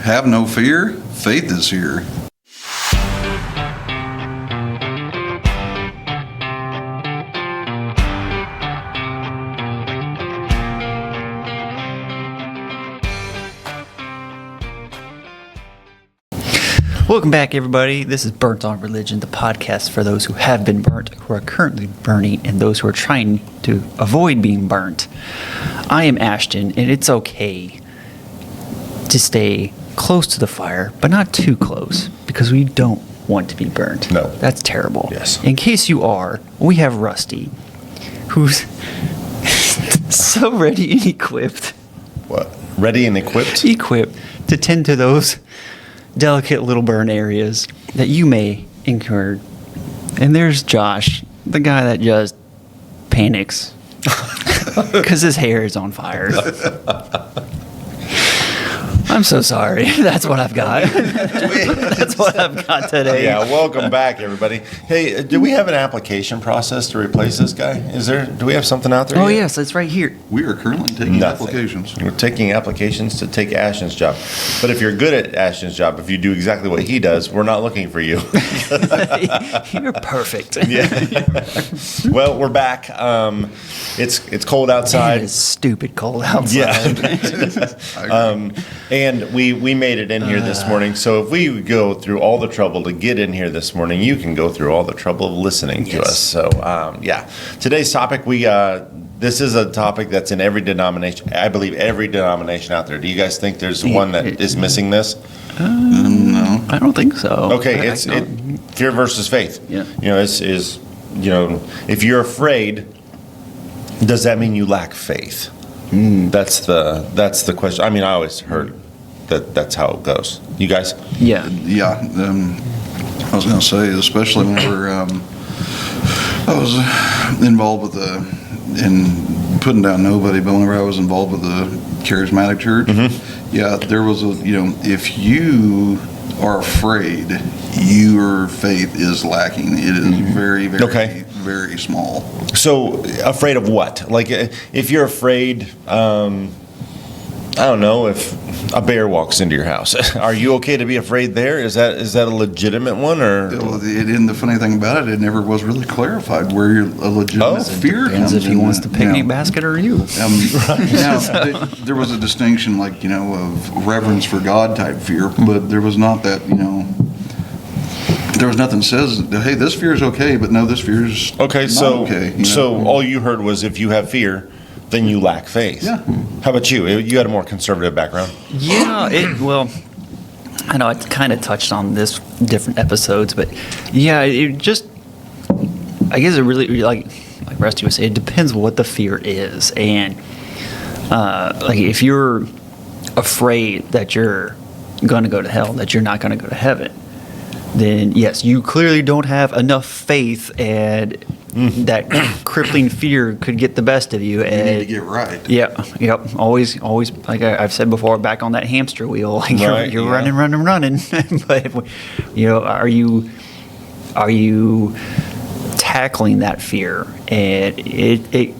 Have no fear, faith is here. Welcome back, everybody. This is Burnt on Religion, the podcast for those who have been burnt, who are currently burning, and those who are trying to avoid being burnt. I am Ashton, and it's okay to stay close to the fire, but not too close, because we don't want to be burnt. No. That's terrible. Yes. In case you are, we have Rusty, who's so ready and equipped. What? Ready and equipped? Equipped to tend to those delicate little burn areas that you may incur. And there's Josh, the guy that just panics because his hair is on fire. I'm so sorry. That's what I've got. That's what I've got today. Yeah, welcome back, everybody. Hey, do we have an application process to replace this guy? Do we have something out there Oh, yet? yes, it's right here. We are currently taking Nothing. applications. We're taking applications to take Ashton's job. But if you're good at Ashton's job, if you do exactly what he does, we're not looking for you. You're perfect. Yeah. Well, we're back. It's cold outside. It is stupid cold outside. Yeah. And we made it in here this morning. So if we go through all the trouble to get in here this morning, you can go through all the trouble of listening to us. So, yeah. Today's topic, this is a topic that's in every denomination. I believe every denomination out there. Do you guys think there's one that is missing this? No. I don't think so. Okay, it's fear versus faith. Yeah. If you're afraid, does that mean you lack faith? That's the question. I mean, I always heard that's how it goes. You guys? Yeah. Yeah. I was going to say, especially whenever I was involved with in putting down nobody, but whenever I was involved with the charismatic church, yeah, there was if you are afraid, your faith is lacking. It is very, very, very small. So afraid of what? Like if you're afraid, I don't know, if a bear walks into your house, are you okay to be afraid there? Is that a legitimate one or? And the funny thing about it never was really clarified where your legitimate fear Depends comes if he in. wants the picnic basket or you. Now, there was a distinction, of reverence for God type fear, but there was not that, there was nothing that says, hey, this fear is okay, but no, this fear is Okay, not so okay. so all you heard was if you have fear, then you lack faith. Yeah. How about you? You had a more conservative background. Yeah, I know I kind of touched on this different episodes, but yeah, it just, I guess it really, like Rusty was saying, it depends what the fear is. And if you're afraid that you're going to go to hell, that you're not going to go to heaven, then yes, you clearly don't have enough faith, and that crippling fear could get the best of you. You And need to get right. yeah, yep. Always, like I've said before, back on that hamster wheel. Like Right, you're yeah. running. But are you tackling that fear? And it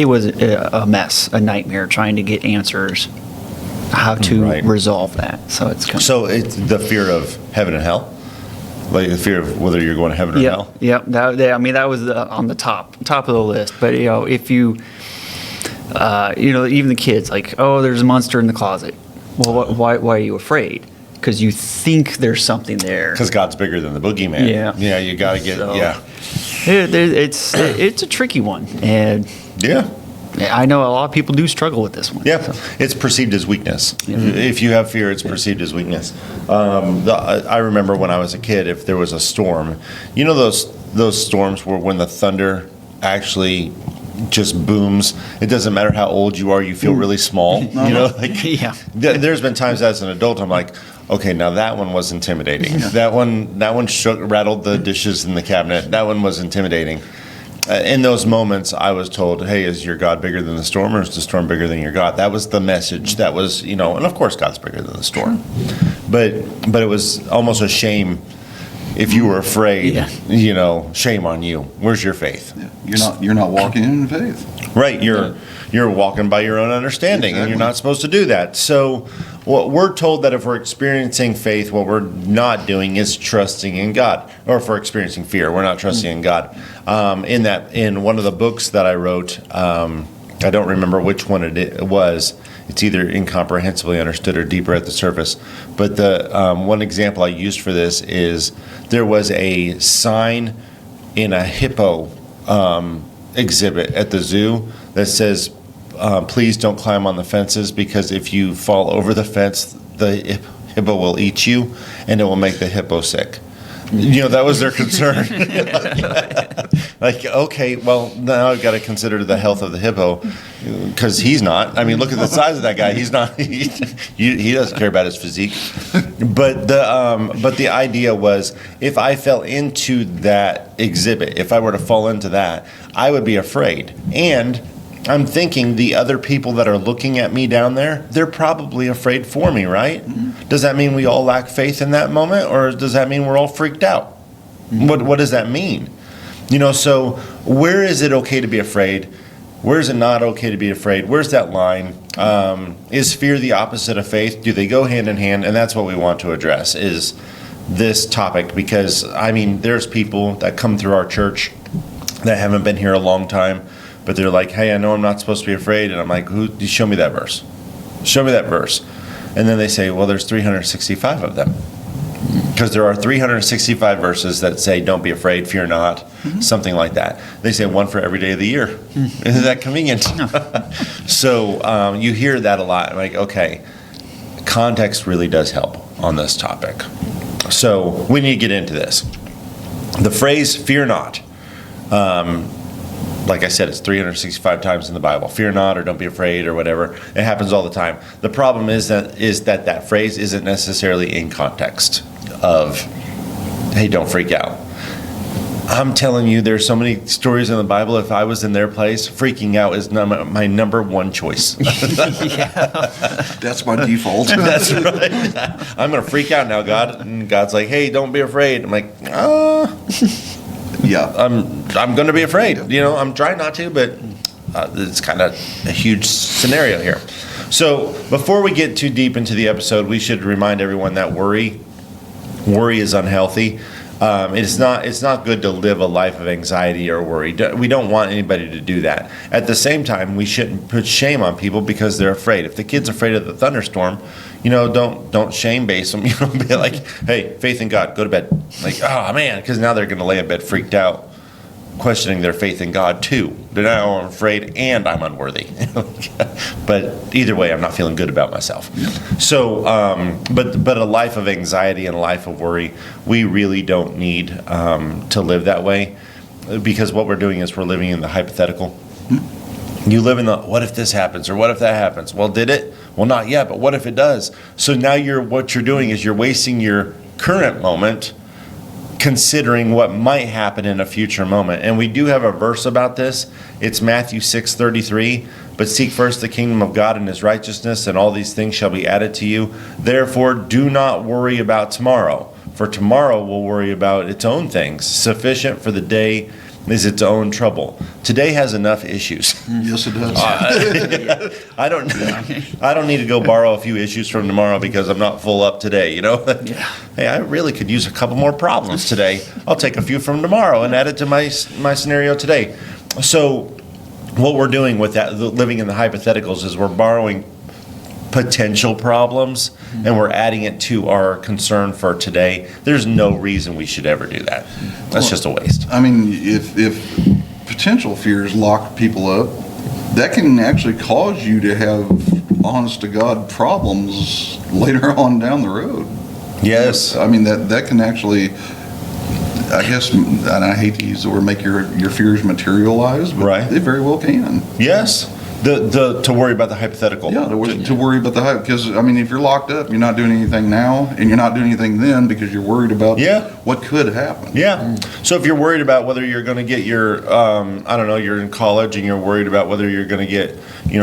was a mess, a nightmare trying to get answers how to Right. resolve that. So it's kind of, So it's the fear of heaven and hell, like the fear of whether you're going to heaven or hell. yeah. That was on the top of the list. But if you, even the kids, like, oh, there's a monster in the closet. Well, why are you afraid? Because you think there's something there. Because God's bigger than the boogeyman. Yeah. Yeah, you got to get. So- Yeah. It's a tricky one, and Yeah. I know a lot of people do struggle with this one. Yeah, it's perceived as weakness. If you have fear, it's perceived as weakness. I remember when I was a kid, if there was a storm, those storms where when the thunder actually just booms, it doesn't matter how old you are, you feel really small. Yeah. There's been times as an adult, I'm like, okay, now that one was intimidating. That one rattled the dishes in the cabinet. That one was intimidating. In those moments, I was told, hey, is your God bigger than the storm, or is the storm bigger than your God? That was the message. That was, and of course God's bigger than the storm. But it was almost a shame If you were afraid, Yeah. shame on you. Where's your faith? Yeah. You're not walking in faith. Right, you're walking by your own understanding, and you're Exactly. not supposed to do that. So, what we're told that if we're experiencing faith, what we're not doing is trusting in God. Or if we're experiencing fear, we're not trusting in God. In one of the books that I wrote, I don't remember which one it was. It's either incomprehensibly understood or deeper at the surface. But the one example I used for this is there was a sign in a hippo exhibit at the zoo that says, please don't climb on the fences, because if you fall over the fence, the hippo will eat you and it will make the hippo sick. That was their concern. Like, okay, well, now I've got to consider the health of the hippo, because he's not. I mean, look at the size of that guy. He's not. He doesn't care about his physique. But the idea was, if I fell into that exhibit, if I were to fall into that, I would be afraid. And I'm thinking the other people that are looking at me down there, they're probably afraid for me, right? Mm-hmm. Does that mean we all lack faith in that moment, or does that mean we're all freaked out? Mm-hmm. What does that mean? So where is it okay to be afraid? Where is it not okay to be afraid? Where's that line? Is fear the opposite of faith? Do they go hand in hand? And that's what we want to address, is this topic, because, there's people that come through our church that haven't been here a long time, but they're like, hey, I know I'm not supposed to be afraid. And I'm like, show me that verse. Show me that verse. And then they say, well, there's 365 of them. Because there are 365 verses that say, don't be afraid, fear not, something like that. They say one for every day of the year. Isn't that convenient? So you hear that a lot. I'm like, okay, context really does help on this topic. So we need to get into this. The phrase, fear not. Like I said, it's 365 times in the Bible. Fear not, or don't be afraid, or whatever. It happens all the time. The problem is that phrase isn't necessarily in context of, hey, don't freak out. I'm telling you, there's so many stories in the Bible. If I was in their place, freaking out is my number one choice. That's my default. That's right. I'm going to freak out now, God. And God's like, hey, don't be afraid. I'm like, Yeah. I'm going to be afraid. I'm trying not to, but it's kind of a huge scenario here. So before we get too deep into the episode, we should remind everyone that worry is unhealthy. It's not good to live a life of anxiety or worry. We don't want anybody to do that. At the same time, we shouldn't put shame on people because they're afraid. If the kid's afraid of the thunderstorm, don't shame base them. Be like, hey, faith in God, go to bed. Like, oh man, because now they're going to lay in bed freaked out, questioning their faith in God too. They're now I'm afraid and I'm unworthy. But either way, I'm not feeling good about myself. So, but a life of anxiety and a life of worry, we really don't need to live that way, because what we're doing is we're living in the hypothetical. You live in the, what if this happens, or what if that happens? Well, did it? Well, not yet, but what if it does? So now what you're doing is you're wasting your current moment considering what might happen in a future moment. And we do have a verse about this. It's Matthew 6:33. But seek first the kingdom of God and his righteousness, and all these things shall be added to you. Therefore, do not worry about tomorrow, for tomorrow will worry about its own things. Sufficient for the day is its own trouble. Today has enough issues. Yes, it does. I don't need to go borrow a few issues from tomorrow because I'm not full up today, Hey, I really could use a couple more problems today. I'll take a few from tomorrow and add it to my scenario today. So what we're doing with that, living in the hypotheticals, is we're borrowing potential problems and we're adding it to our concern for today. There's no reason we should ever do that. That's just a waste. If potential fears lock people up, that can actually cause you to have honest to God problems later on down the road. Yes. That can actually, I guess, and I hate to use the word, make your fears materialize, but Right. they very well can. Yes. To worry about the hypothetical. Yeah, to worry about the hype, because if you're locked up, you're not doing anything now, and you're not doing anything then because you're worried about what could happen. Yeah. So if you're worried about whether you're going to get your, you're in college and you're worried about whether you're going to get,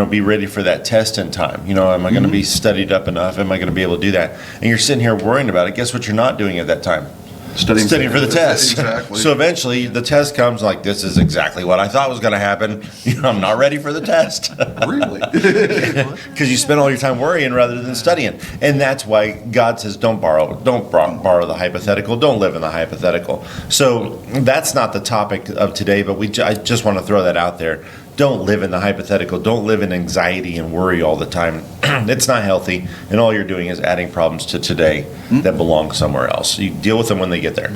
be ready for that test in time. Am I going to be studied up enough? Am I going to be able to do that? And you're sitting here worrying about it. Guess what you're not doing at that time? studying for the test. Exactly. So eventually the test comes like, this is exactly what I thought was going to happen. I'm not ready for the test. Really? Because you spend all your time worrying rather than studying. And that's why God says, don't borrow the hypothetical. Don't live in the hypothetical. So that's not the topic of today, but I just want to throw that out there. Don't live in the hypothetical. Don't live in anxiety and worry all the time. It's not healthy, and all you're doing is adding problems to today that belong somewhere else. You deal with them when they get there.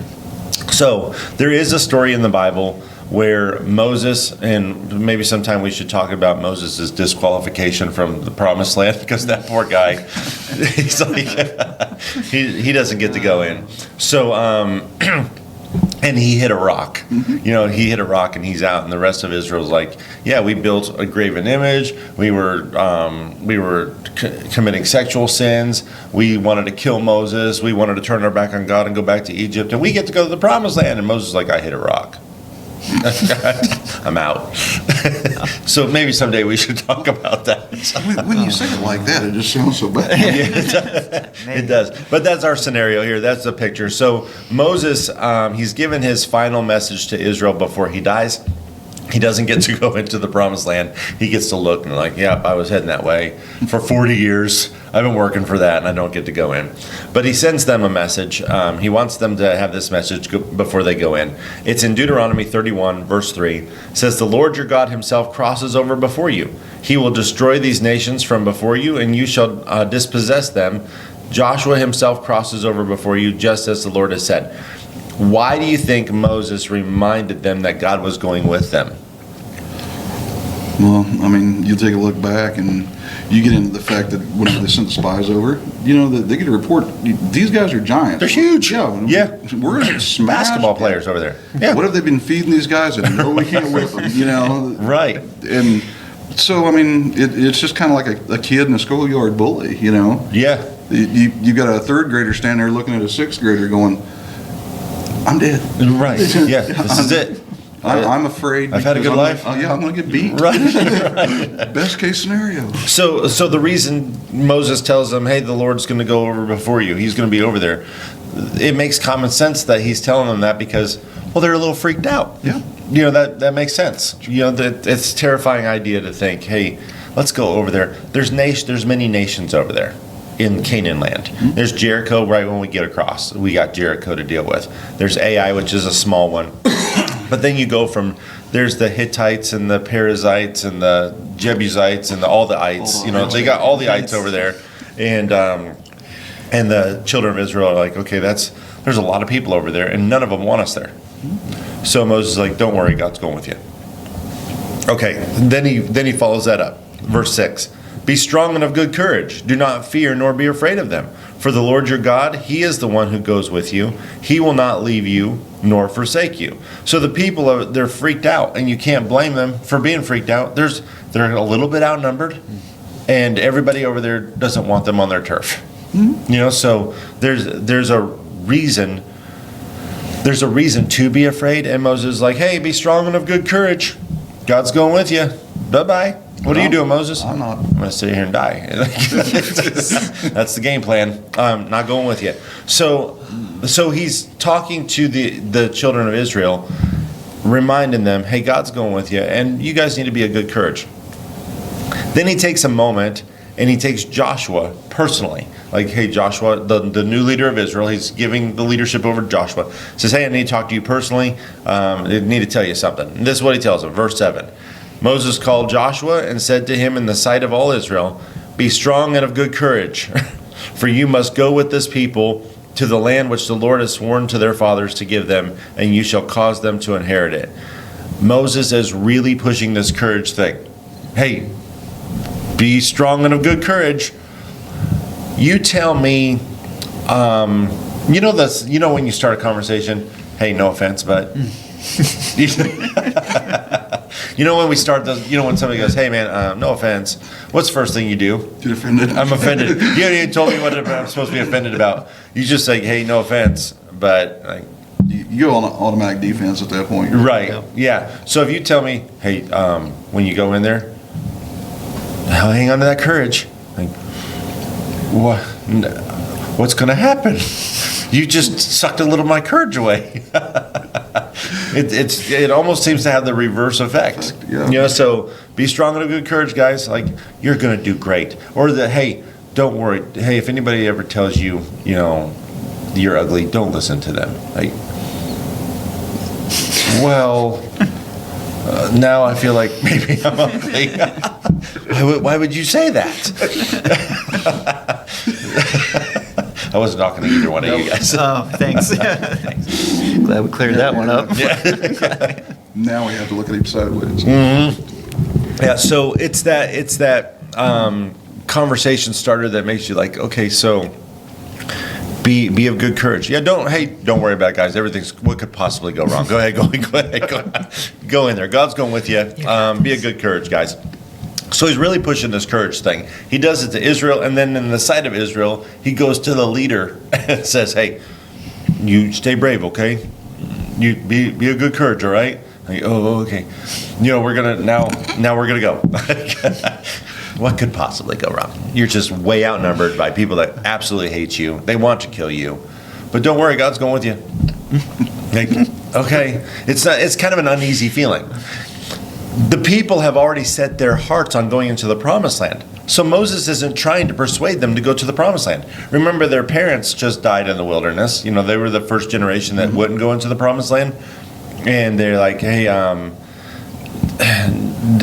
So there is a story in the Bible where Moses, and maybe sometime we should talk about Moses' disqualification from the Promised Land, because that poor guy, he's like, he doesn't get to go in. So, and he hit a rock. He hit a rock and he's out, and the rest of Israel's like, yeah, we built a graven image. We were committing sexual sins. We wanted to kill Moses. We wanted to turn our back on God and go back to Egypt, and we get to go to the Promised Land. And Moses is like, I hit a rock. I'm out. So maybe someday we should talk about that. When you say it like that, it just sounds so bad. It does. But that's our scenario here. That's the picture. So Moses, he's given his final message to Israel before he dies. He doesn't get to go into the Promised Land. He gets to look and like, yeah, I was heading that way for 40 years. I've been working for that, and I don't get to go in. But he sends them a message. He wants them to have this message before they go in. It's in Deuteronomy 31, verse 3. It says, the Lord your God himself crosses over before you. He will destroy these nations from before you, and you shall dispossess them. Joshua himself crosses over before you, just as the Lord has said. Why do you think Moses reminded them that God was going with them? Well, I mean, you take a look back and you get into the fact that whenever they sent the spies over, that they get a report. These guys are giants. They're huge. Yeah. We're going to smash Basketball players over there. Yeah. What have they been feeding these guys? And no, we can't whip them, Right. And so, I mean, it's just kind of like a kid in a schoolyard bully, Yeah. You got a third grader standing there looking at a sixth grader going, I'm dead. Right. Yeah. This is it. I'm afraid. I've had a good life. I'm going to get beat. Right. Best case scenario. So the reason Moses tells them, hey, the Lord's going to go over before you. He's going to be over there. It makes common sense that he's telling them that because, well, they're a little freaked out. Yeah. That makes sense. That it's a terrifying idea to think, hey, let's go over there. There's many nations over there in Canaan land. Mm-hmm. There's Jericho right when we get across. We got Jericho to deal with. There's Ai, which is a small one. But then you go there's the Hittites and the Perizzites and the Jebusites and all the ites. So you got all the ites over there. And the children of Israel are like, okay, there's a lot of people over there, and none of them want us there. So Moses is like, don't worry, God's going with you. Okay, then he follows that up. Verse 6. Be strong and of good courage. Do not fear nor be afraid of them. For the Lord your God, he is the one who goes with you. He will not leave you nor forsake you. So the people, they're freaked out, and you can't blame them for being freaked out. They're a little bit outnumbered, and everybody over there doesn't want them on their turf. Mm-hmm. So there's a reason. There's a reason to be afraid, and Moses is like, hey, be strong and of good courage. God's going with you. Bye-bye. What are you doing, Moses? I'm not. I'm going to sit here and die. That's the game plan. I'm not going with you. So he's talking to the children of Israel, reminding them, hey, God's going with you, and you guys need to be of good courage. Then he takes a moment, and he takes Joshua personally. Like, hey, Joshua, the new leader of Israel, he's giving the leadership over to Joshua. Says, hey, I need to talk to you personally. I need to tell you something. And this is what he tells him, verse 7. Moses called Joshua and said to him in the sight of all Israel, be strong and of good courage, for you must go with this people to the land which the Lord has sworn to their fathers to give them, and you shall cause them to inherit it. Moses is really pushing this courage thing. Hey, be strong and of good courage. You tell me, when you start a conversation, hey, no offense, but... when we start those, when somebody goes, hey man, no offense, what's the first thing you do? Get offended. I'm offended. You haven't even told me what I'm supposed to be offended about. You just say, hey, no offense, but like, you go on automatic defense at that point. Right. Yeah. So if you tell me, hey, when you go in there, hang on to that courage. Like, what's going to happen? You just sucked a little of my courage away. It almost seems to have the reverse effect. Yeah. You know, so be strong and of good courage, guys. Like, you're going to do great. Or hey, don't worry. Hey, if anybody ever tells you, you know, you're ugly, don't listen to them. Like, well, now I feel like maybe I'm ugly. Why would you say that? I wasn't talking to either one of you guys. Oh, thanks. Thanks. Glad we cleared that one up. Now we have to look at him sideways. Yeah, so it's that conversation starter that makes you like, okay, so be of good courage. Yeah, don't worry about it, guys. What could possibly go wrong? Go ahead, go in there. God's going with you. Be of good courage, guys. So he's really pushing this courage thing. He does it to Israel, and then in the sight of Israel, he goes to the leader and says, hey, you stay brave, okay? You be of good courage, all right? Like, oh, okay. You know, we're gonna go. What could possibly go wrong? You're just way outnumbered by people that absolutely hate you. They want to kill you. But don't worry, God's going with you. Like, okay. It's kind of an uneasy feeling. The people have already set their hearts on going into the promised land. So Moses isn't trying to persuade them to go to the promised land. Remember, their parents just died in the wilderness. You know, they were the first generation that wouldn't go into the promised land. And they're like, hey,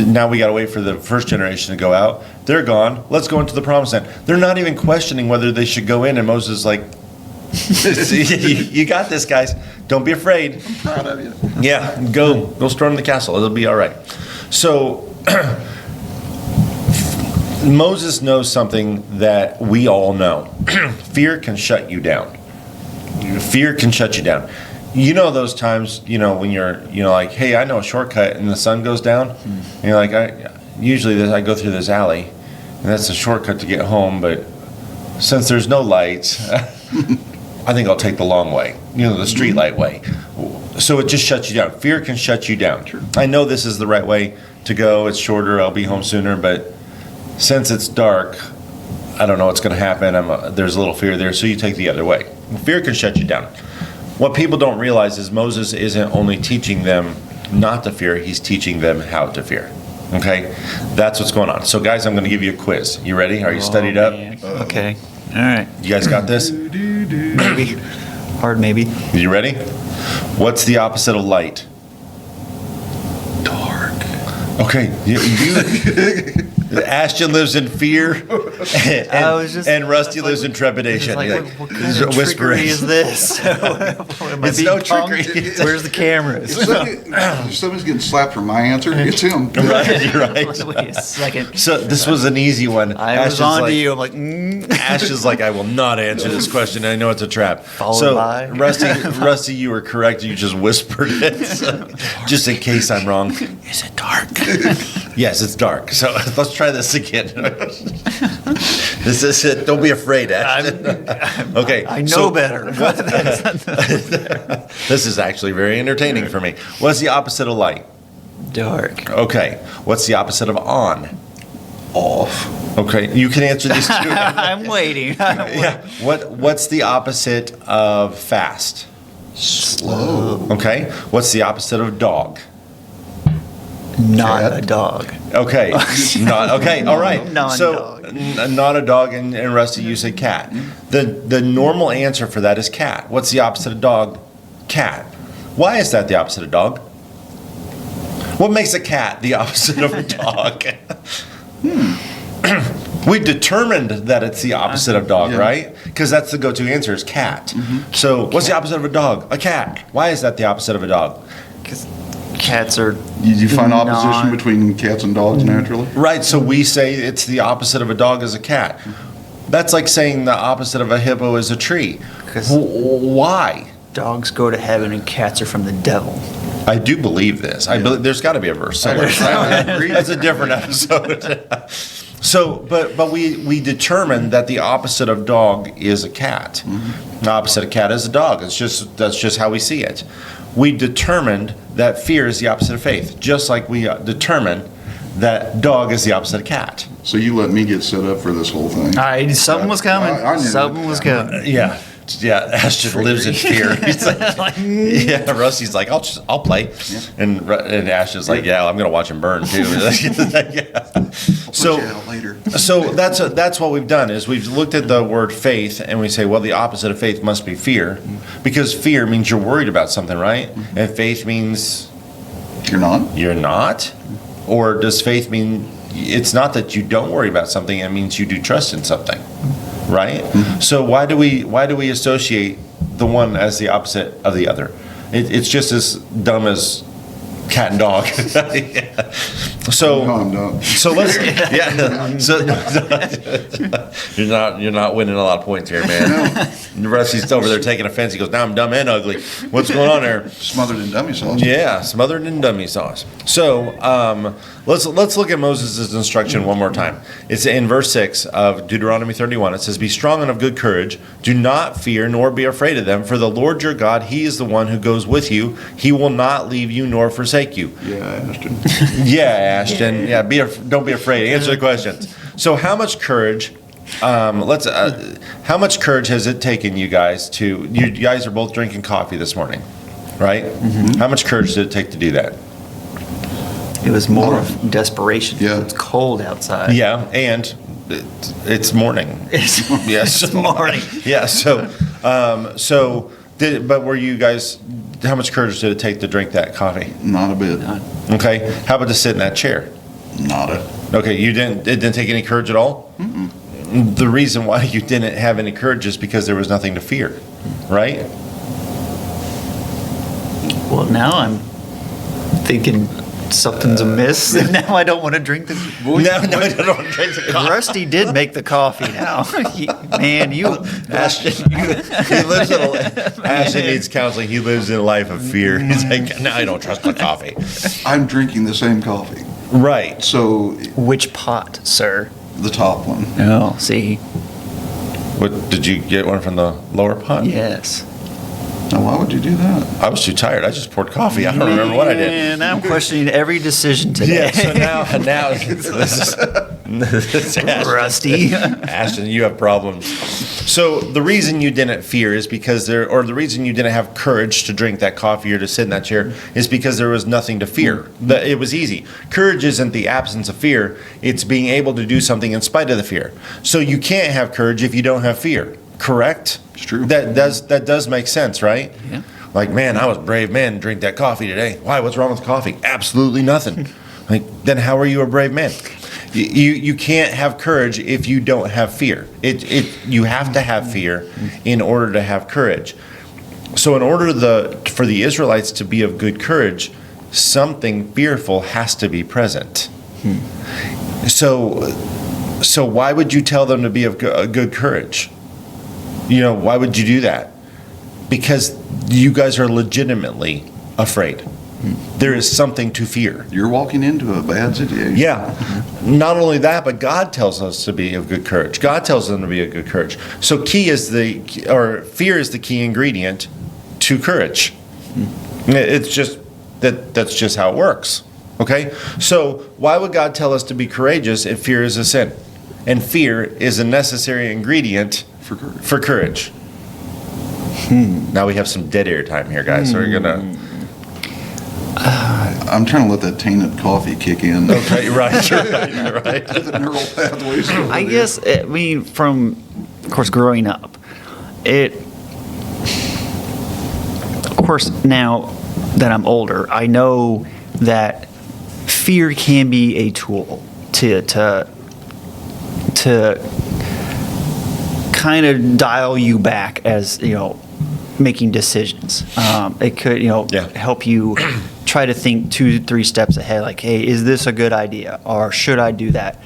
now we got to wait for the first generation to go out. They're gone. Let's go into the promised land. They're not even questioning whether they should go in. And Moses is like, you got this, guys. Don't be afraid. I'm proud of you. Yeah, go storm the castle. It'll be all right. So Moses knows something that we all know. Fear can shut you down. Fear can shut you down. You know those times, you know, when you're, you know, like, hey, I know a shortcut and the sun goes down. And you're like, I go through this alley and that's a shortcut to get home, but since there's no lights, I think I'll take the long way, you know, the street light way. So it just shuts you down. Fear can shut you down. Sure. I know this is the right way to go. It's shorter. I'll be home sooner. But since it's dark, I don't know what's going to happen. There's a little fear there. So you take the other way. Fear can shut you down. What people don't realize is Moses isn't only teaching them not to fear. He's teaching them how to fear. Okay? That's what's going on. So guys, I'm going to give you a quiz. You ready? Are you studied up? Okay. All right. You guys got this? Maybe. Hard, maybe. You ready? What's the opposite of light? Dark. Okay, Ashton lives in fear, and Rusty lives in trepidation. Like, You're what kind of trickery is this? It's no trickery. Where's the cameras? Somebody's getting slapped for my answer. It's him. Right, you're right. Wait a second. So this was an easy one. I was on to you. I'm like, Ash is like, I will not answer this question. I know it's a trap. Followed by? Rusty, you were correct. You just whispered it, so, just in case I'm wrong. Is it dark? Yes, it's dark. So let's try this again. This is it. Don't be afraid, Ash. Okay. I know better. This is actually very entertaining for me. What's the opposite of light? Dark. Okay. What's the opposite of on? Off. Okay. You can answer these two. I'm waiting. Yeah. What's the opposite of fast? Slow. Okay. What's the opposite of dog? Not Cat. a dog. Okay. Not okay. All right. Non-dog. So not a dog, and Rusty, you said cat. The normal answer for that is cat. What's the opposite of dog? Cat. Why is that the opposite of dog? What makes a cat the opposite of a dog? We determined that it's the opposite of dog, Yeah. right? Because that's the go-to answer is cat. So what's the opposite of a dog? A cat. Why is that the opposite of a dog? Because cats are. You find opposition Non- between cats and dogs naturally? Right, so we say it's the opposite of a dog is a cat. That's like saying the opposite of a hippo is a tree. 'Cause- Why? Dogs go to heaven and cats are from the devil. I do believe this. I believe there's got to be a verse somewhere. I agree. That's a different episode. So, but we determined that the opposite of dog is a cat. The opposite of cat is a dog. That's just how we see it. We determined that fear is the opposite of faith, just like we determined that dog is the opposite of cat. So you let me get set up for this whole thing. Something was coming. I knew Something it. was coming. Yeah. Ashton lives in fear. He's like, yeah, Rusty's like, I'll play. And Ashton's like, yeah, I'm going to watch him burn too. Yeah. So, Put you out later. so that's what we've done is we've looked at the word faith and we say, well, the opposite of faith must be fear, because fear means you're worried about something, right? And faith means You're not? you're not. Or does faith mean it's not that you don't worry about something, it means you do trust in something, right? So why do we associate the one as the opposite of the other? It's just as dumb as cat and dog. Yeah. So No, I'm done. so let's So you're not winning a lot of points here, man. Rusty's over there taking offense. He goes, "Now I'm dumb and ugly. What's going on there?" Smothered in dummy sauce. Yeah, smothered in dummy sauce. So let's look at Moses' instruction one more time. It's in verse 6 of Deuteronomy 31. It says, "Be strong and of good courage. Do not fear nor be afraid of them. For the Lord your God, He is the one who goes with you. He will not leave you nor forsake you." Yeah, Ashton. Yeah, Ashton. Yeah, don't be afraid. Answer the questions. So how much courage? How much courage has it taken you guys to? You guys are both drinking coffee this morning, right? How much courage did it take to do that? It was more of desperation. Yeah. It's cold outside. Yeah, and it's morning. It's, Yes, it's morning. Yeah. But were you guys? How much courage did it take to drink that coffee? Not a bit. Okay. How about to sit in that chair? Not a. Okay, you didn't. It didn't take any courage at all. The reason why you didn't have any courage is because there was nothing to fear, right? Well, now I'm thinking something's amiss, and now I don't want to drink the. No, I don't drink the coffee. Rusty did make the coffee now. Man, you. Ashton, he lives in Ashton needs counseling. He lives in a life of fear. He's like, no, I don't trust my coffee. I'm drinking the same coffee. Right. So Which pot, sir? the top one. Oh, see. What did you get one from the lower pot? Yes. Now, why would you do that? I was too tired. I just poured coffee. I don't remember what I did. And now I'm questioning every decision today. Yeah. So now this is Rusty. Ashton, you have problems. So the reason you didn't fear is because the reason you didn't have courage to drink that coffee or to sit in that chair is because there was nothing to fear. It was easy. Courage isn't the absence of fear. It's being able to do something in spite of the fear. So you can't have courage if you don't have fear. Correct? It's true. That does make sense, right? Yeah. Like, man, I was a brave man to drink that coffee today. Why? What's wrong with coffee? Absolutely nothing. Like, then how are you a brave man? You can't have courage if you don't have fear. You have to have fear in order to have courage. So in order for the Israelites to be of good courage, something fearful has to be present. So why would you tell them to be of good courage? Why would you do that? Because you guys are legitimately afraid. There is something to fear. You're walking into a bad situation. Yeah. Not only that, but God tells us to be of good courage. God tells them to be of good courage. So fear is the key ingredient to courage. It's just that's just how it works. Okay? So why would God tell us to be courageous if fear is a sin? And fear is a necessary ingredient for courage. Now we have some dead air time here, guys. So we're gonna. I'm trying to let that tainted coffee kick in. Okay, right. The neural pathways. over I there. guess, from, of course, growing up, of course, now that I'm older, I know that fear can be a tool to kind of dial you back as, making decisions. It could, help you try to think 2-3 steps ahead, like, hey, is this a good idea? Or should I do that?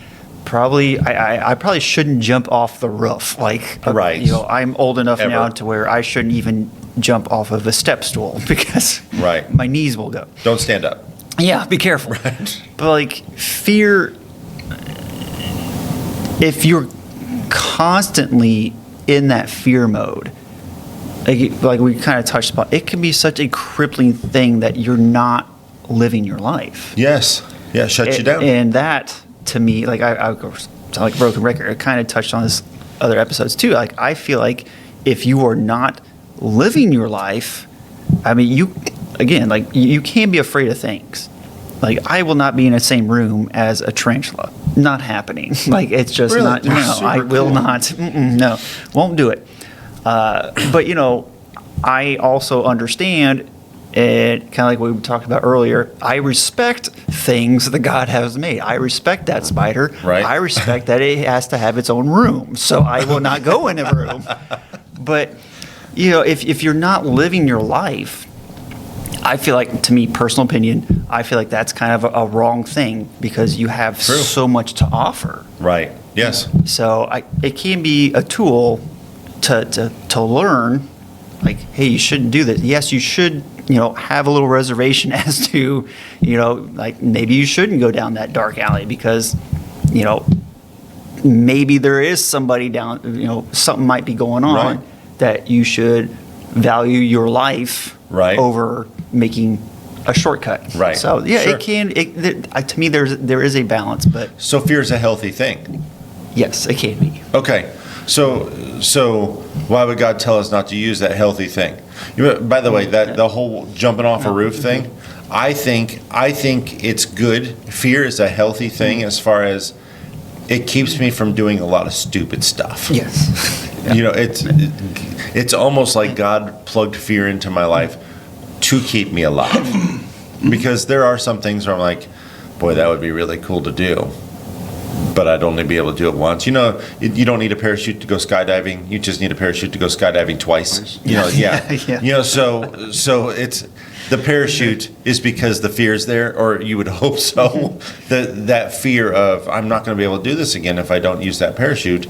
Probably, I probably shouldn't jump off the roof. Like, Right. I'm old enough Ever. now to where I shouldn't even jump off of a step stool because Right. my knees will go. Don't stand up. Yeah, be careful. Right. But like fear, if you're constantly in that fear mode, like we kind of touched upon, it can be such a crippling thing that you're not living your life. Yes. Yeah. Shut you down. And that, to me, like I sound like a broken record. I kind of touched on this other episodes too. Like I feel like if you are not living your life, I mean, you can't be afraid of things. Like, I will not be in the same room as a tarantula. Not happening. Like, it's just Really? not. No, That's super I will cool. not. No, won't do it. But I also understand, and kind of like what we talked about earlier, I respect things that God has made. I respect that spider. Right. I respect that it has to have its own room. So I will not go in a room. But if you're not living your life, I feel like, to me, personal opinion, I feel like that's kind of a wrong thing, because you have True. so much to offer. Right. Yes. So it can be a tool to learn, like, hey, you shouldn't do this. Yes, you should, have a little reservation as to, like, maybe you shouldn't go down that dark alley, because, maybe there is somebody down, something might be going on, Right. that you should value your life Right. over making a shortcut. Right. So yeah, Sure. it can. To me, there is a balance, but So fear is a healthy thing. yes, it can be. Okay. So why would God tell us not to use that healthy thing? By the way, that the whole jumping off a roof thing, I think it's good. Fear is a healthy thing as far as it keeps me from doing a lot of stupid stuff. Yes. It's almost like God plugged fear into my life to keep me alive. Because there are some things where I'm like, boy, that would be really cool to do, but I'd only be able to do it once. You don't need a parachute to go skydiving. You just need a parachute to go skydiving twice. Yeah. Yeah. So it's the parachute is because the fear is there, or you would hope so. That fear of, I'm not going to be able to do this again if I don't use that parachute,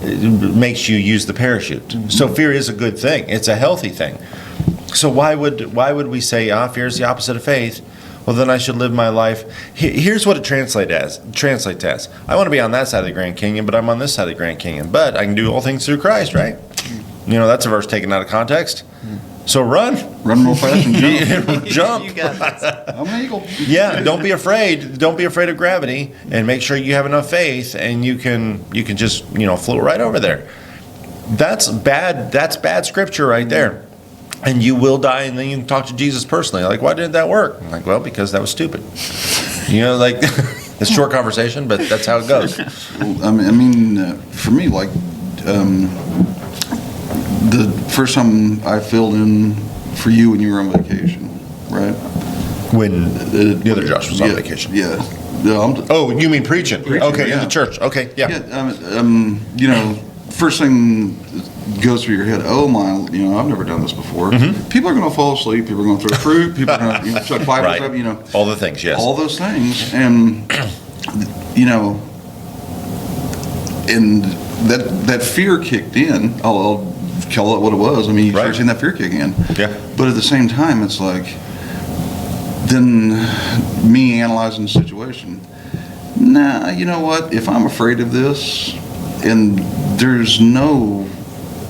it makes you use the parachute. Mm-hmm. So fear is a good thing. It's a healthy thing. So why would we say, fear is the opposite of faith? Well, then I should live my life. Here's what it translates as. I want to be on that side of the Grand Canyon, but I'm on this side of the Grand Canyon. But I can do all things through Christ, right? That's a verse taken out of context. So run. Run real fast and jump. Jump. You got this. I'm an eagle. Yeah, don't be afraid. Don't be afraid of gravity, and make sure you have enough faith, and you can just float right over there. That's bad. That's bad scripture right there. And you will die, and then you can talk to Jesus personally. Like, why didn't that work? I'm like, well, because that was stupid. It's a short conversation, but that's how it goes. I mean, for me, like, the first time I filled in for you when you were on vacation, right? When the other Josh was on Yeah, vacation. Yeah. Yeah, Oh, you mean preaching? Okay, in yeah. the church. Okay, yeah. first thing goes through your head, oh my, I've never done this before. People are going to fall asleep. People are going to throw fruit. People are going to chuck Bibles Right. up, All the things, yes. all those things. And, and that fear kicked in. I'll call it what it was. I mean, you Right. start seeing that fear kick in. Yeah. But at the same time, it's like, then me analyzing the situation. Nah, you know what? If I'm afraid of this and there's no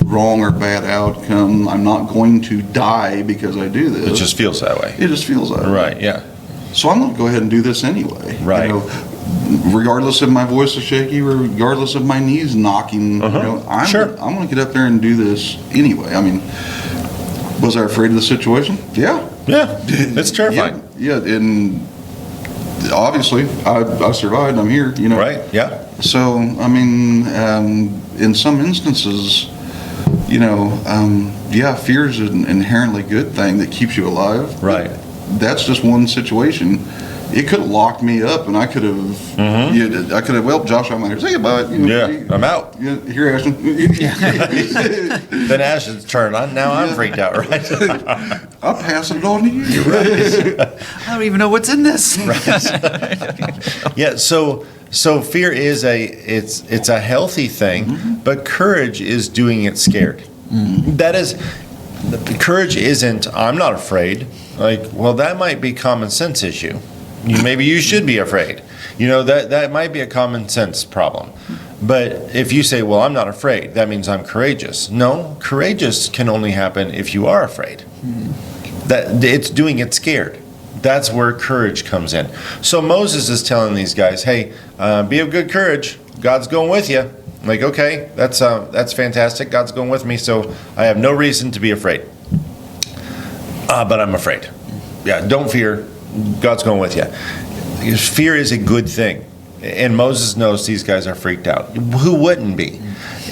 wrong or bad outcome, I'm not going to die because I do this. It just feels that way. It just feels that way. Right, yeah. So I'm going to go ahead and do this anyway. Right. Regardless if my voice is shaky, regardless of my knees knocking, I'm Sure. I'm going to get up there and do this anyway. I mean, was I afraid of the situation? Yeah. Yeah, it's terrifying. Yeah, and obviously I survived. I'm here. Right, yeah. So I mean, in some instances, fear is an inherently good thing that keeps you alive. Right. That's just one situation. It could have locked me up, and I could have. I could have. Well, Josh, I'm out here. Say goodbye. Yeah, I'm out. Yeah, here, Ashton. Then Ashton's turn. Now I'm freaked out, right? I'll pass it on to you. I don't even know what's in this. Yeah, so fear is it's a healthy thing, but courage is doing it scared. That is, courage isn't, I'm not afraid. Like, well, that might be common sense issue. Maybe you should be afraid. That might be a common sense problem. But if you say, well, I'm not afraid, that means I'm courageous. No, courageous can only happen if you are afraid. That it's doing it scared. That's where courage comes in. So Moses is telling these guys, hey, be of good courage. God's going with you. Like, okay, that's fantastic. God's going with me, so I have no reason to be afraid. But I'm afraid. Yeah, don't fear. God's going with you. Because fear is a good thing. And Moses knows these guys are freaked out. Who wouldn't be?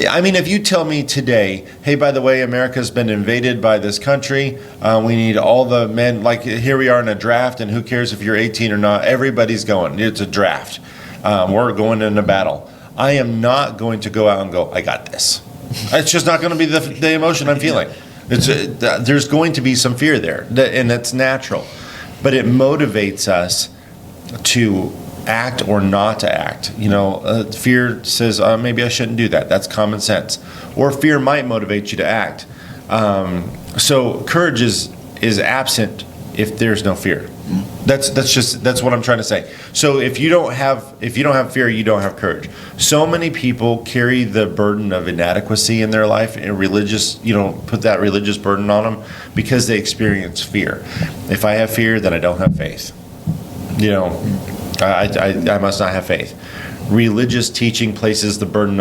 I mean, if you tell me today, hey, by the way, America's been invaded by this country. We need all the men, like here we are in a draft, and who cares if you're 18 or not? Everybody's going. It's a draft. We're going into battle. I am not going to go out and go, I got this. It's just not going to be the emotion I'm feeling. There's going to be some fear there, and that's natural. But it motivates us to act or not to act. Fear says, maybe I shouldn't do that. That's common sense. Or fear might motivate you to act. So courage is absent if there's no fear. That's what I'm trying to say. So if you don't have fear, you don't have courage. So many people carry the burden of inadequacy in their life, and put that religious burden on them because they experience fear. If I have fear, then I don't have faith. I must not have faith. Religious teaching places the burden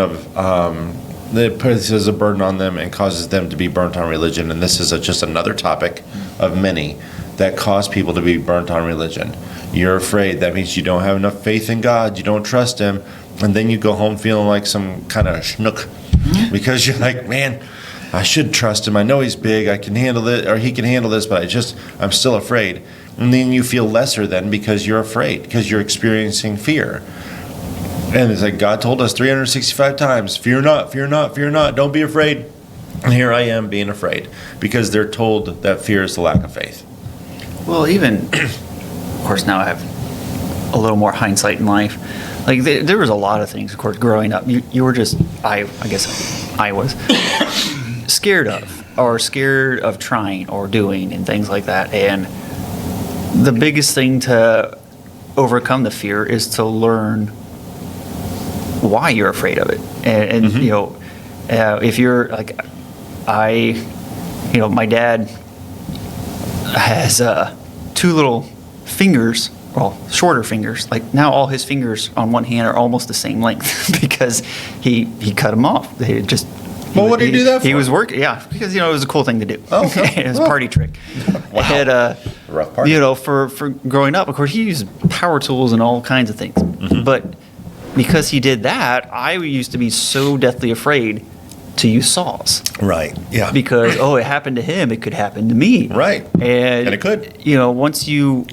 places a burden on them and causes them to be burnt on religion. And this is just another topic of many that cause people to be burnt on religion. You're afraid. That means you don't have enough faith in God. You don't trust Him. And then you go home feeling like some kind of schnook because you're like, man, I should trust Him. I know He's big. I can handle it, or He can handle this, but I'm still afraid. And then you feel lesser then because you're afraid, because you're experiencing fear. And it's like God told us 365 times, fear not, fear not, fear not, don't be afraid. And here I am being afraid because they're told that fear is the lack of faith. Well, even, of course, now I have a little more hindsight in life. Like, there was a lot of things, of course, growing up. You were just, I guess I was, scared of trying or doing and things like that. And the biggest thing to overcome the fear is to learn why you're afraid of it. And if you're like, my dad has two little fingers, well, shorter fingers. Like now all his fingers on one hand are almost the same length because he cut them off. They just. Well, what did he do that for? He was working, yeah, because it was a cool thing to do. Oh, okay. It was a party trick. Wow. And, rough party. For growing up, of course, he used power tools and all kinds of things. Mm-hmm. But because he did that, I used to be so deathly afraid to use saws. Right. Yeah. Because, it happened to him, it could happen to me. Right. And it could. Once you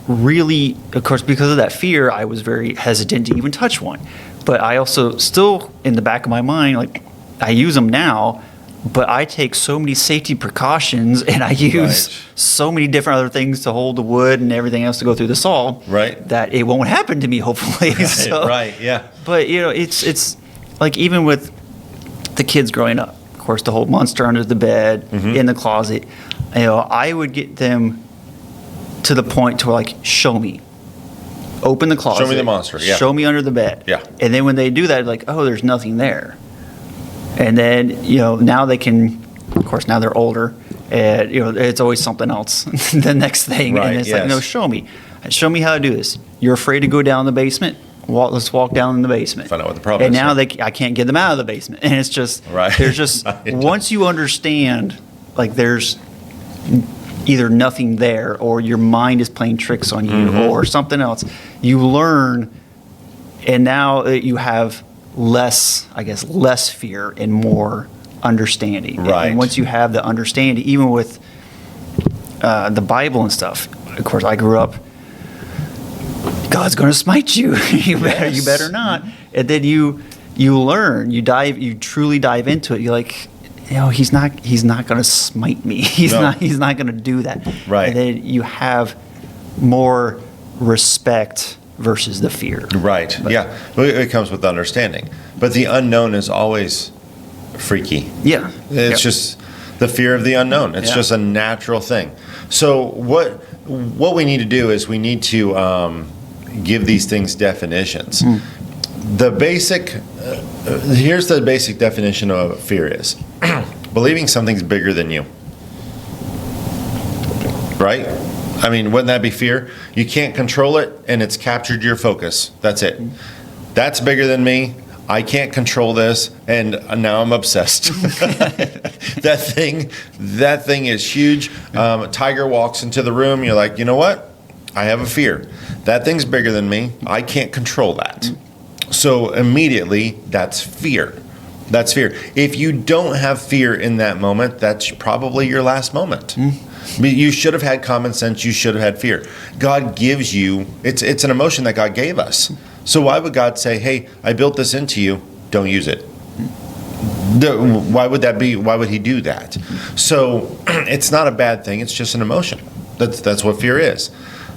really, of course, because of that fear, I was very hesitant to even touch one. But I also still, in the back of my mind, like, I use them now, but I take so many safety precautions and I use so many different other things to hold the wood and everything else to go through the saw that it won't happen to me, hopefully. Right, yeah. But, it's like even with the kids growing up, of course, the whole monster under the bed, in the closet, I would get them to the point to like, show me. Open the closet. Show me the monster, yeah. Show me under the bed. Yeah. And then when they do that, like, there's nothing there. And then, now they can, of course, now they're older, and, it's always something else, the next thing. Right, and it's yes. like, no, show me. Show me how to do this. You're afraid to go down the basement? Let's walk down in the basement. Find out what the problem and is. And now I can't get them out of the basement. And it's just, Right. there's just, once you understand, like, there's either nothing there or your mind is playing tricks on you or something else, you learn, and now you have less fear and more understanding. Right. And once you have the understanding, even with the Bible and stuff, of course, I grew up, God's going to smite you. You better not. And then you learn, you truly dive into it. You're like, he's not going to smite me. He's not going to do that. Right. And then you have more respect versus the fear. Right. Yeah. It comes with understanding. But the unknown is always freaky. Yeah. It's just the fear of the unknown. It's just a natural thing. So what we need to do is we need to give these things definitions. The basic here's the basic definition of what fear is. Believing something's bigger than you. Right? I mean, wouldn't that be fear? You can't control it, and it's captured your focus. That's it. That's bigger than me. I can't control this, and now I'm obsessed. That thing is huge. A tiger walks into the room. You're like, you know what? I have a fear. That thing's bigger than me. I can't control that. So immediately, that's fear. That's fear. If you don't have fear in that moment, that's probably your last moment. But you should have had common sense. You should have had fear. God gives you, it's an emotion that God gave us. So why would God say, hey, I built this into you, don't use it? Why would that be? Why would he do that? So it's not a bad thing. It's just an emotion. That's what fear is.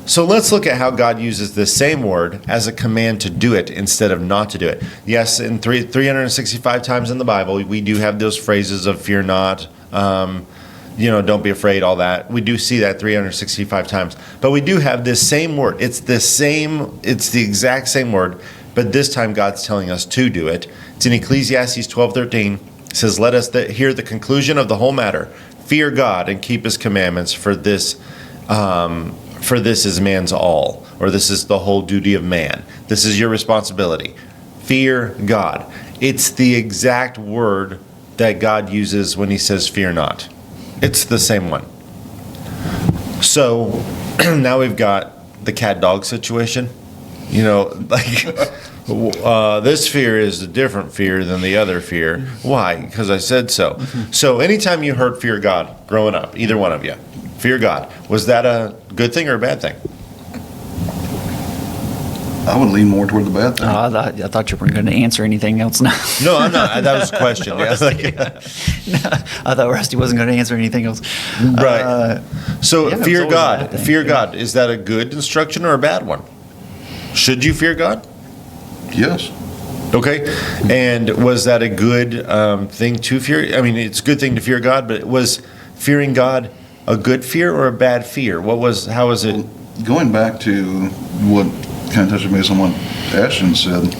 So let's look at how God uses this same word as a command to do it instead of not to do it. Yes, in 365 times in the Bible, we do have those phrases of fear not, don't be afraid, all that. We do see that 365 times. But we do have this same word. It's the exact same word, but this time God's telling us to do it. It's in Ecclesiastes 12:13. It says, let us hear the conclusion of the whole matter. Fear God and keep his commandments, for this is man's all, or this is the whole duty of man. This is your responsibility. Fear God. It's the exact word that God uses when he says fear not. It's the same one. So now we've got the cat-dog situation. This fear is a different fear than the other fear. Why? Because I said so. So anytime you heard fear God growing up, either one of you, fear God, was that a good thing or a bad thing? I would lean more toward the bad thing. I thought you weren't going to answer anything else now. No, I'm not. That was a question. Yeah. I thought Rusty wasn't going to answer anything else. Right. So yeah, fear it's always a God. bad thing. Fear God. Is that a good instruction or a bad one? Should you fear God? Yes. Okay. And was that a good thing to fear? I mean, it's a good thing to fear God, but was fearing God a good fear or a bad fear? How was it? Going back to what kind of touched base on what Ashton said,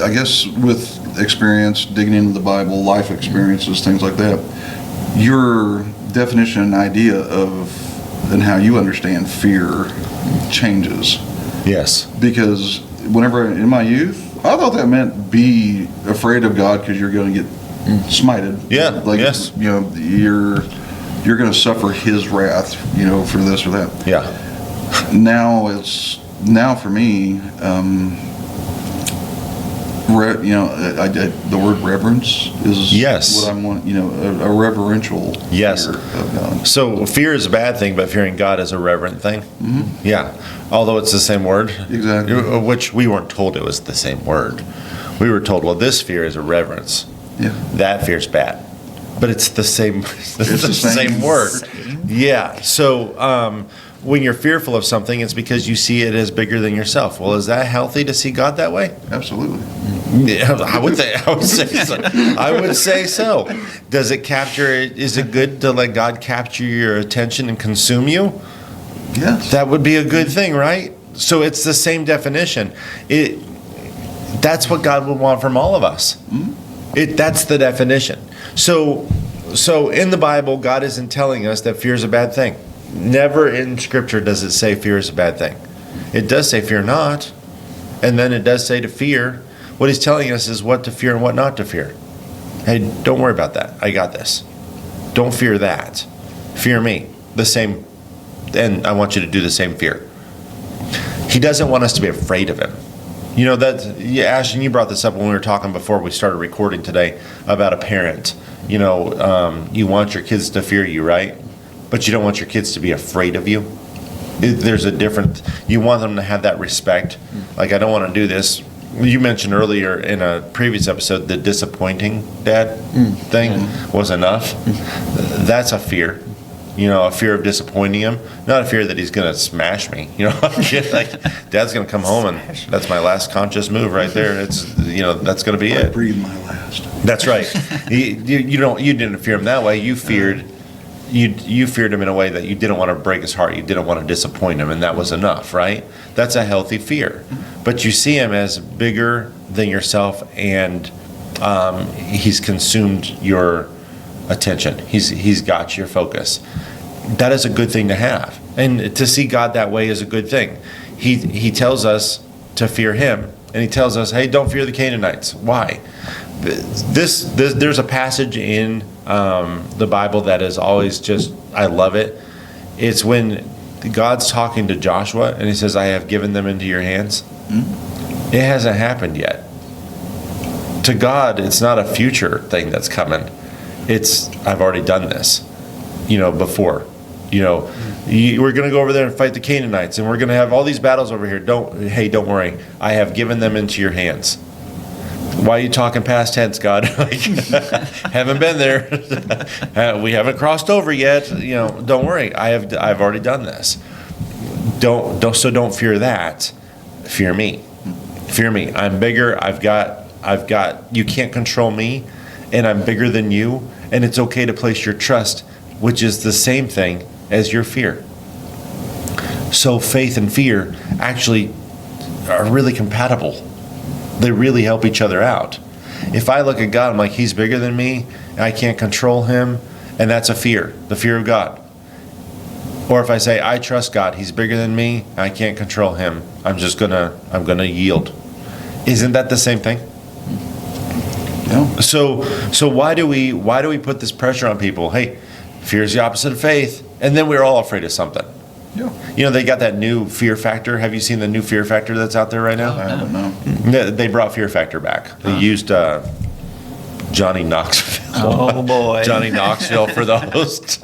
I guess with experience, digging into the Bible, life experiences, things like that, your definition and idea of and how you understand fear changes. Yes. Because whenever in my youth, I thought that meant be afraid of God because you're going to get smited. Yeah. Yes. You're going to suffer his wrath, for this or that. Yeah. Now for me, the word reverence is Yes. what I want, a reverential Yes. fear of God. So fear is a bad thing, but fearing God is a reverent thing. Mm-hmm. Yeah. Although it's the same word. Exactly. Which we weren't told it was the same word. We were told, well, this fear is a reverence. Yeah. That fear's bad. But it's the same. It's the same word. Yeah. So when you're fearful of something, it's because you see it as bigger than yourself. Well, is that healthy to see God that way? Absolutely. Yeah, I would say so. I would say so. Does it capture? Is it good to let God capture your attention and consume you? Yes. That would be a good thing, right? So it's the same definition. That's what God would want from all of us. That's the definition. So in the Bible, God isn't telling us that fear is a bad thing. Never in Scripture does it say fear is a bad thing. It does say fear not, and then it does say to fear. What he's telling us is what to fear and what not to fear. Hey, don't worry about that. I got this. Don't fear that. Fear me. The same, and I want you to do the same fear. He doesn't want us to be afraid of him. Ashton, you brought this up when we were talking before we started recording today about a parent. You want your kids to fear you, right? But you don't want your kids to be afraid of you. There's a different, you want them to have that respect. Like, I don't want to do this. You mentioned earlier in a previous episode, the disappointing dad thing was enough. That's a fear. A fear of disappointing him, not a fear that he's going to smash me. Dad's going to come home and that's my last conscious move right there. It's, that's going to be it. Breathe my last. That's right. You didn't fear him that way. You feared him in a way that you didn't want to break his heart. You didn't want to disappoint him, and that was enough, right? That's a healthy fear. But you see him as bigger than yourself, and he's consumed your attention. He's got your focus. That is a good thing to have, and to see God that way is a good thing. He tells us to fear him and he tells us, hey, don't fear the Canaanites. Why? There's a passage in the Bible that is always just, I love it. It's when God's talking to Joshua and he says, I have given them into your hands. It hasn't happened yet. To God, it's not a future thing that's coming. It's, I've already done this, before. We're going to go over there and fight the Canaanites, and we're going to have all these battles over here. Don't worry. I have given them into your hands. Why are you talking past tense, God? Haven't been there. We haven't crossed over yet. Don't worry. I've already done this. Don't fear that. Fear me. Fear me. I'm bigger. I've got. You can't control me, and I'm bigger than you. And it's okay to place your trust, which is the same thing as your fear. So faith and fear actually are really compatible. They really help each other out. If I look at God, I'm like, he's bigger than me, and I can't control him, and that's a fear, the fear of God. Or if I say, I trust God, he's bigger than me, I can't control him, I'm gonna yield. Isn't that the same thing? Yeah. So why do we put this pressure on people? Hey, fear is the opposite of faith, and then we're all afraid of something. Yeah. They got that new Fear Factor. Have you seen the new Fear Factor that's out there right now? I don't know. They brought Fear Factor back. They used Johnny Knoxville. Oh, boy. Johnny Knoxville for the host.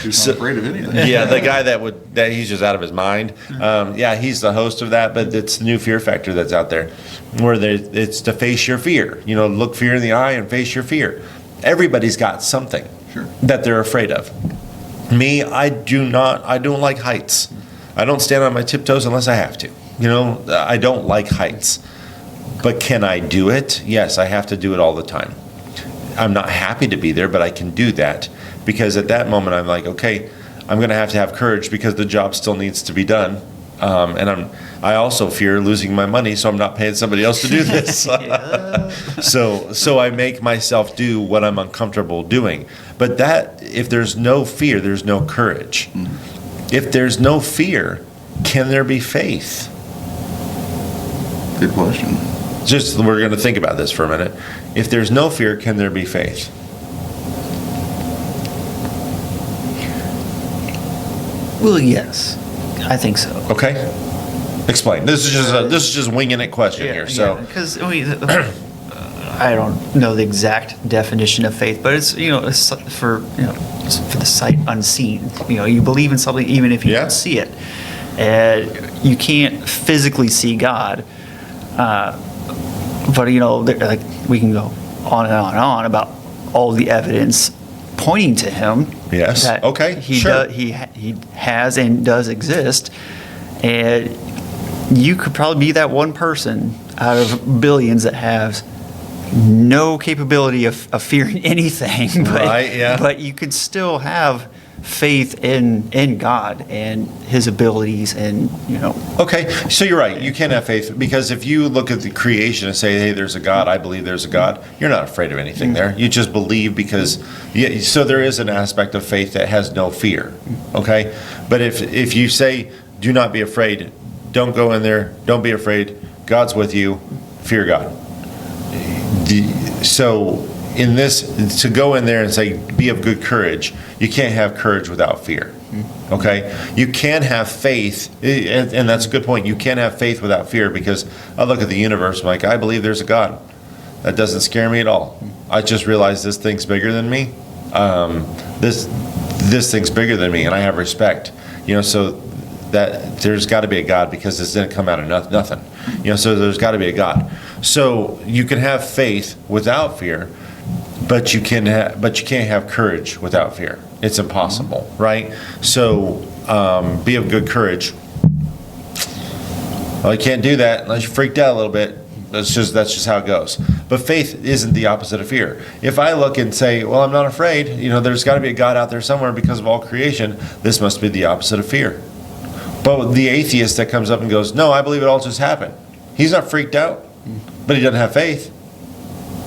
He's not afraid of anything. Yeah, the guy that he's just out of his mind. Yeah, he's the host of that, but it's the new Fear Factor that's out there, where it's to face your fear. Look fear in the eye and face your fear. Everybody's got something that they're afraid of. Me, I don't like heights. I don't stand on my tiptoes unless I have to. I don't like heights. But can I do it? Yes, I have to do it all the time. I'm not happy to be there, but I can do that, because at that moment I'm like, okay, I'm going to have courage because the job still needs to be done. And I also fear losing my money, so I'm not paying somebody else to do this. So I make myself do what I'm uncomfortable doing. But if there's no fear, there's no courage. If there's no fear, can there be faith? Good question. We're going to think about this for a minute. If there's no fear, can there be faith? Well, yes, I think so. Okay, explain. This is just winging it question here. So, because I don't know the exact definition of faith, but it's it's for the sight unseen. You believe in something even if you don't see it, and you can't physically see God. But like we can go on and on and on about all the evidence pointing to him. Yes. That Okay. He Sure. he has and does exist, and you could probably be that one person out of billions that has no capability of fearing anything. But, Right, yeah. But you could still have faith in God and his abilities, and Okay, so you're right. You can have faith, because if you look at the creation and say, hey, there's a God, I believe there's a God, you're not afraid of anything there. You just believe because, so there is an aspect of faith that has no fear, okay? But if you say, do not be afraid, don't go in there, don't be afraid, God's with you, fear God. So in this, to go in there and say, be of good courage, you can't have courage without fear. Okay? You can have faith, and that's a good point. You can have faith without fear, because I look at the universe, I'm like, I believe there's a God. That doesn't scare me at all. I just realized this thing's bigger than me. This thing's bigger than me, and I have respect. So that there's got to be a God, because this didn't come out of nothing. So there's got to be a God. So you can have faith without fear, but you can't have courage without fear. It's impossible, right? So be of good courage. Well, you can't do that unless you're freaked out a little bit. That's just how it goes. But faith isn't the opposite of fear. If I look and say, well, I'm not afraid, there's got to be a God out there somewhere because of all creation, this must be the opposite of fear. But the atheist that comes up and goes, no, I believe it all just happened. He's not freaked out, but he doesn't have faith.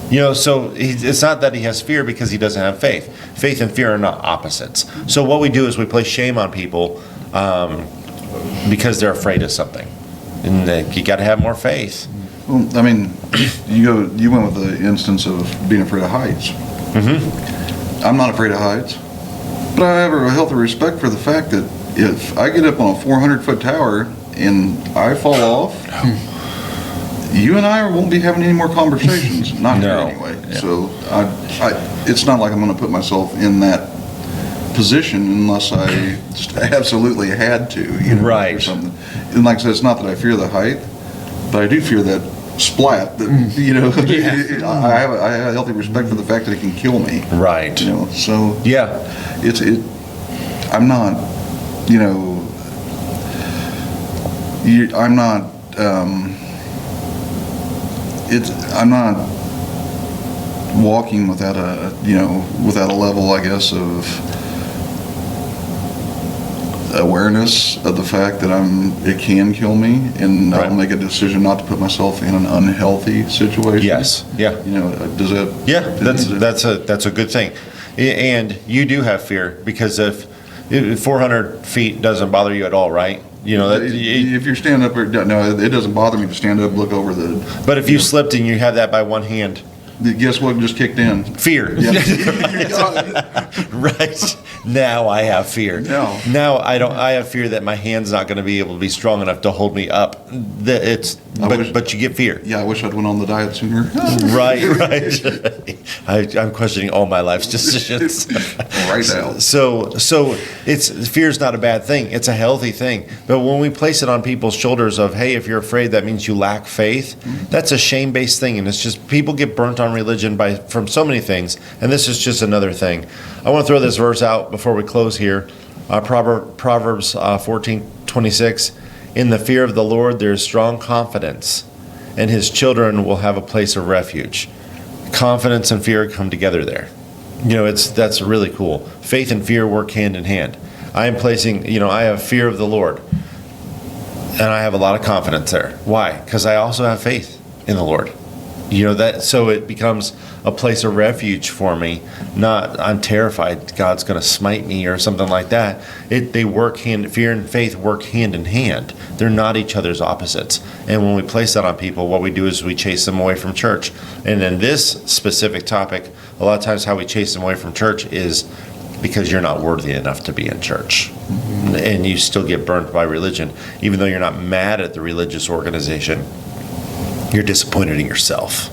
So it's not that he has fear because he doesn't have faith. Faith and fear are not opposites. So what we do is we place shame on people because they're afraid of something. And you got to have more faith. Well, I mean, you went with the instance of being afraid of heights. I'm not afraid of heights, but I have a healthy respect for the fact that if I get up on a 400-foot tower and I fall off, you and I won't be having any more conversations. Not here No. anyway. So it's not like I'm going to put myself in that position unless I just absolutely had to, or Right. something. And like I said, it's not that I fear the height, but I do fear that splat. That I have a healthy respect for the fact that it can kill me. Right. So Yeah. I'm not, I'm not. I'm not walking without a level, I guess, of awareness of the fact that it can kill me, and Right. I'll make a decision not to put myself in an unhealthy situation. Yes. Yeah. Does that? Yeah, that's a good thing. And you do have fear because if 400 feet doesn't bother you at all, right? If you're standing up, no, it doesn't bother me to stand up, look over the. But if you slipped and you have that by one hand, Guess what just kicked in? fear. Right. Now I have fear. No. Now I have fear that my hand's not going to be able to be strong enough to hold me up. But you get fear. Yeah, I wish I'd went on the diet sooner. Right. I'm questioning all my life's decisions. Right now. So fear's not a bad thing. It's a healthy thing. But when we place it on people's shoulders of, hey, if you're afraid, that means you lack faith. That's a shame-based thing, and it's just people get burnt on religion from so many things, and this is just another thing. I want to throw this verse out before we close here. Proverbs 14:26. In the fear of the Lord, there is strong confidence, and his children will have a place of refuge. Confidence and fear come together there. That's really cool. Faith and fear work hand in hand. I have fear of the Lord, and I have a lot of confidence there. Why? Because I also have faith in the Lord. So it becomes a place of refuge for me. Not I'm terrified God's going to smite me or something like that. Fear and faith work hand in hand. They're not each other's opposites. And when we place that on people, what we do is we chase them away from church. And in this specific topic, a lot of times how we chase them away from church is because you're not worthy enough to be in church. And you still get burnt by religion, even though you're not mad at the religious organization. You're disappointed in yourself,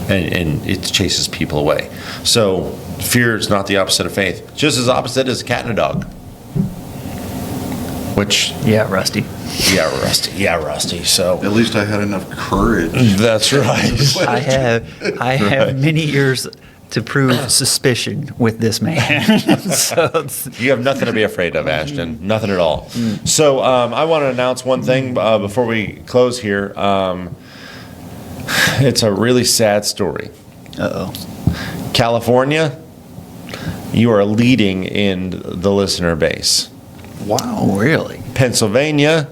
and it chases people away. So fear is not the opposite of faith. It's just as opposite as a cat and a dog. Which Rusty. Yeah, Rusty. So At least I had enough courage. that's right. I have many years to prove suspicion with this man. So You have nothing to be afraid of, Ashton. Nothing at all. So I want to announce one thing before we close here. It's a really sad story. uh-oh. California, you are leading in the listener base. Wow, really? Pennsylvania,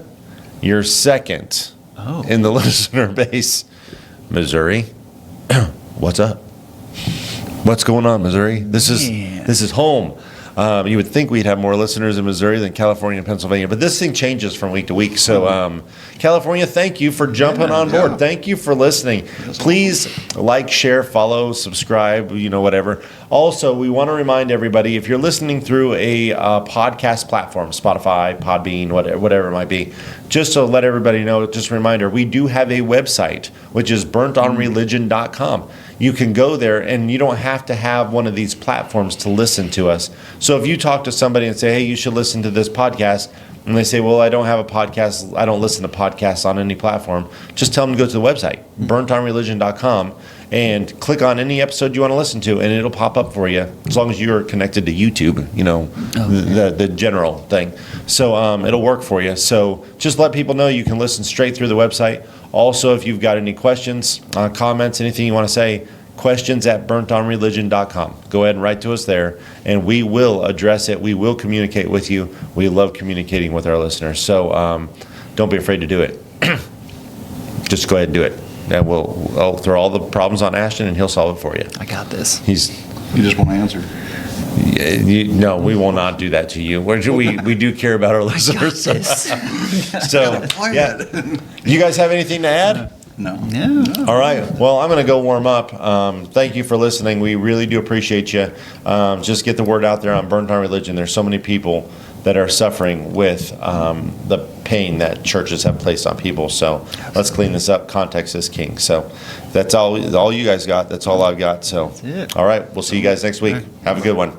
you're second Oh. in the listener base. Missouri, what's up? What's going on, Missouri? This is home. You would think we'd have more listeners in Missouri than California and Pennsylvania, but this thing changes from week to week. So, California, thank you for jumping on board. Yeah. Thank you for listening. Please like, share, follow, subscribe, whatever. Also, we want to remind everybody, if you're listening through a podcast platform, Spotify, Podbean, whatever it might be, just to let everybody know, just a reminder, we do have a website, which is burntonreligion.com. You can go there, and you don't have to have one of these platforms to listen to us. So if you talk to somebody and say, hey, you should listen to this podcast, and they say, well, I don't have a podcast, I don't listen to podcasts on any platform, just tell them to go to the website, burntonreligion.com, and click on any episode you want to listen to, and it'll pop up for you, as long as you're connected to YouTube, the general thing. So it'll work for you. So just let people know you can listen straight through the website. Also, if you've got any questions, comments, anything you want to say, questions@burntonreligion.com. Go ahead and write to us there, and we will address it. We will communicate with you. We love communicating with our listeners. So don't be afraid to do it. Just go ahead and do it. And I'll throw all the problems on Ashton, and he'll solve it for you. I got this. You just want to answer. No, we will not do that to you. We do care about our listeners. This. So, yeah. You guys have anything to add? No. Yeah. All right. Well, I'm going to go warm up. Thank you for listening. We really do appreciate you. Just get the word out there on Burnt on Religion. There's so many people that are suffering with the pain that churches have placed on people. So let's clean this up. Context is king. So that's all you guys got. That's all I've got. So, That's it. all right. We'll see you guys next week. Have a good one.